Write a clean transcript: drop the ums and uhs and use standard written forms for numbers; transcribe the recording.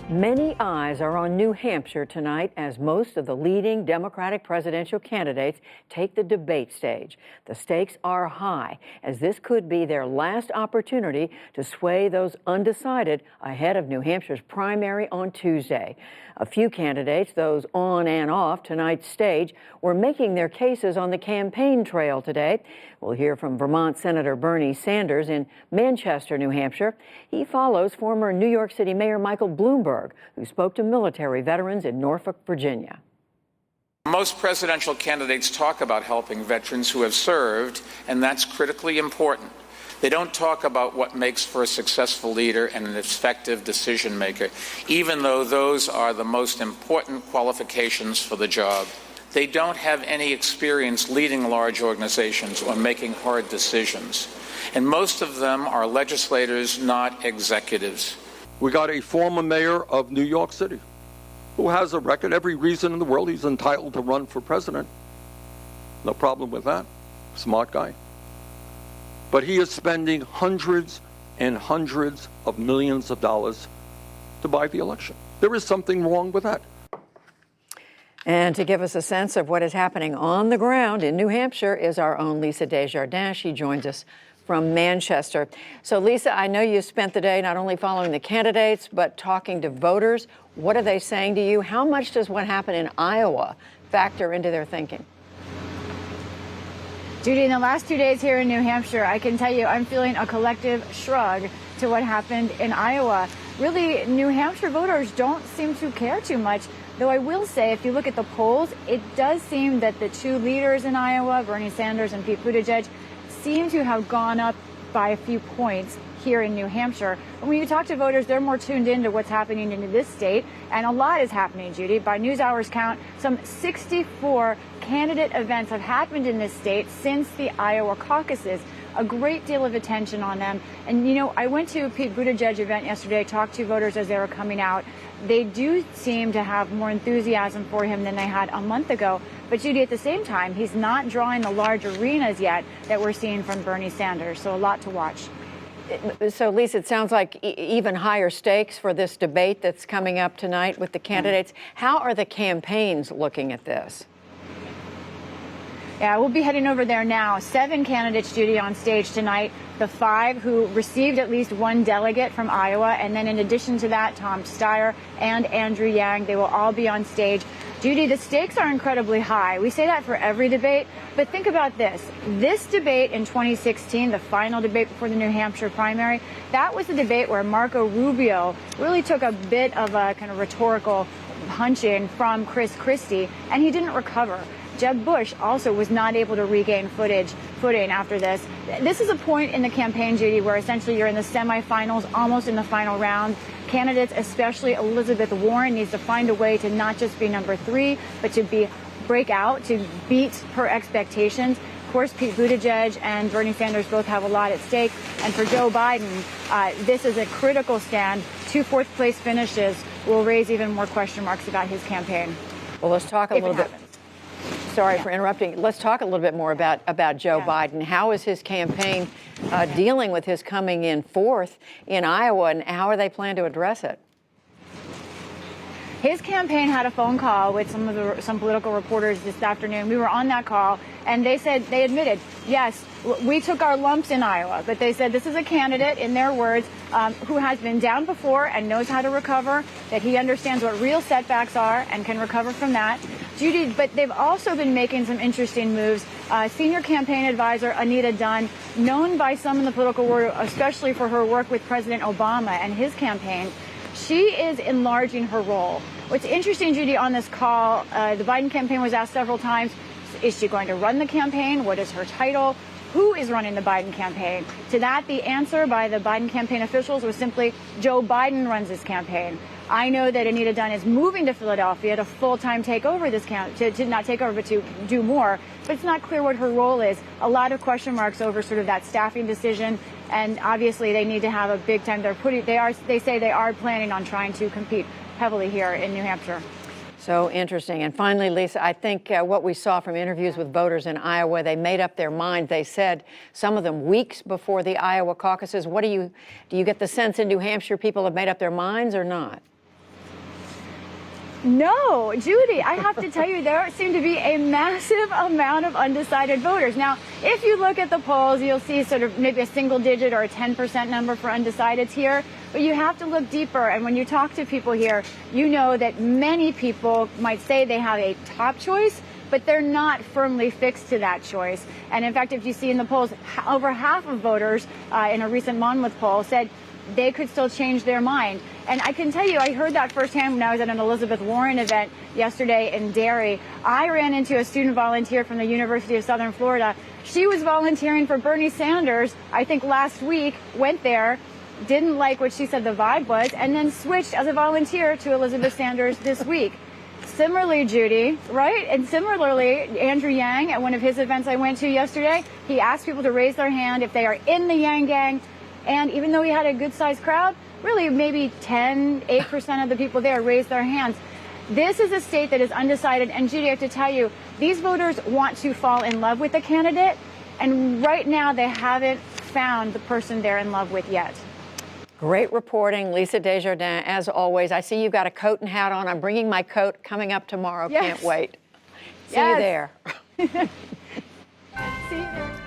Many eyes are on New Hampshire tonight as most of the leading Democratic presidential candidates take the debate stage. The stakes are high, as this could be their last opportunity to sway those undecided ahead of New Hampshire's primary on Tuesday. A few candidates, those on and off tonight's stage, were making their cases on the campaign trail today. We'll hear from Vermont Senator Bernie Sanders in Manchester, New Hampshire. He follows former New York City Mayor Michael Bloomberg, who spoke to military veterans in Norfolk, Virginia. Most presidential candidates talk about helping veterans who have served, and that's critically important. They don't talk about what makes for a successful leader and an effective decision maker, even though those are the most important qualifications for the job. They don't have any experience leading large organizations or making hard decisions. And most of them are legislators, not executives. We got a former mayor of New York City who has a record, every reason in the world he's entitled to run for president. No problem with that. Smart guy. But he is spending hundreds and hundreds of millions of dollars to buy the election. There is something wrong with that. And to give us a sense of what is happening on the ground in New Hampshire is our own Lisa Desjardins. She joins us from Manchester. So, Lisa, I know you spent the day not only following the candidates, but talking to voters. What are they saying to you? How much does what happened in Iowa factor into their thinking? Judy, in the last 2 days here in New Hampshire, I can tell you I'm feeling a collective shrug to what happened in Iowa. Really, New Hampshire voters don't seem to care too much, though I will say if you look at the polls, it does seem that the two leaders in Iowa, Bernie Sanders and Pete Buttigieg, seem to have gone up by a few points here in New Hampshire. When you talk to voters, they're more tuned into what's happening in this state, and a lot is happening, Judy. By NewsHour's count, some 64 candidate events have happened in this state since the Iowa caucuses. A great deal of attention on them. And, you know, I went to a Pete Buttigieg event yesterday, talked to voters as they were coming out. They do seem to have more enthusiasm for him than they had a month ago. But, Judy, at the same time, he's not drawing the large arenas yet that we're seeing from Bernie Sanders. So a lot to watch. So, Lisa, it sounds like even higher stakes for this debate that's coming up tonight with the candidates. How are the campaigns looking at this? Yeah, we'll be heading over there now. 7 candidates, Judy, on stage tonight. The 5 who received at least one delegate from Iowa. And then in addition to that, Tom Steyer and Andrew Yang, they will all be on stage. Judy, the stakes are incredibly high. We say that for every debate, but think about this. This debate in 2016, the final debate before the New Hampshire primary, that was the debate where Marco Rubio really took a bit of a kind of rhetorical punching from Chris Christie, and he didn't recover. Jeb Bush also was not able to regain footing after this. This is a point in the campaign, Judy, where essentially you're in the semifinals, almost in the final round. Candidates, especially Elizabeth Warren, needs to find a way to not just be number 3, but to break out, to beat her expectations. Of course, Pete Buttigieg and Bernie Sanders both have a lot at stake. And for Joe Biden, this is a critical stand. 2 fourth-place finishes will raise even more question marks about his campaign. Well, let's talk a little bit. Sorry for interrupting. Let's talk a little bit more about Joe Biden. How is his campaign dealing with his coming in 4th in Iowa, and how are they planning to address it? His campaign had a phone call with some political reporters this afternoon. We were on that call, and they admitted, yes, we took our lumps in Iowa, but they said this is a candidate, in their words, who has been down before and knows how to recover, that he understands what real setbacks are and can recover from that. Judy, but they've also been making some interesting moves. Senior campaign advisor Anita Dunn, known by some in the political world, especially for her work with President Obama and his campaign, she is enlarging her role. What's interesting, Judy, on this call, the Biden campaign was asked several times, is she going to run the campaign? What is her title? Who is running the Biden campaign? To that, the answer by the Biden campaign officials was simply, Joe Biden runs his campaign. I know that Anita Dunn is moving to Philadelphia to full-time take over this to not take over, but to do more. But it's not clear what her role is. A lot of question marks over sort of that staffing decision. And obviously, they need to have a big time. They say they are planning on trying to compete heavily here in New Hampshire. So interesting. And finally, Lisa, I think what we saw from interviews with voters in Iowa, they made up their minds. They said, some of them weeks before the Iowa caucuses. Do you get the sense in New Hampshire people have made up their minds or not? No, Judy, I have to tell you, there seem to be a massive amount of undecided voters. Now, if you look at the polls, you'll see sort of maybe a single digit or a 10% number for undecideds here. But you have to look deeper. And when you talk to people here, you know that many people might say they have a top choice, but they're not firmly fixed to that choice. And in fact, if you see in the polls, over half of voters in a recent Monmouth poll said they could still change their mind. And I can tell you, I heard that firsthand when I was at an Elizabeth Warren event yesterday in Derry. I ran into a student volunteer from the University of Southern Florida. She was volunteering for Bernie Sanders, I think last week, went there, didn't like what she said the vibe was, and then switched as a volunteer to Elizabeth Sanders this week. Similarly, Judy, right? And similarly, Andrew Yang, at one of his events I went to yesterday, he asked people to raise their hand if they are in the Yang gang. And even though he had a good-sized crowd, really maybe 8% of the people there raised their hands. This is a state that is undecided. And Judy, I have to tell you, these voters want to fall in love with the candidate. And right now, they haven't found the person they're in love with yet. Great reporting, Lisa Desjardins, as always. I see you've got a coat and hat on. I'm bringing my coat coming up tomorrow. Yes. Can't wait. See Yes. you there. See you there.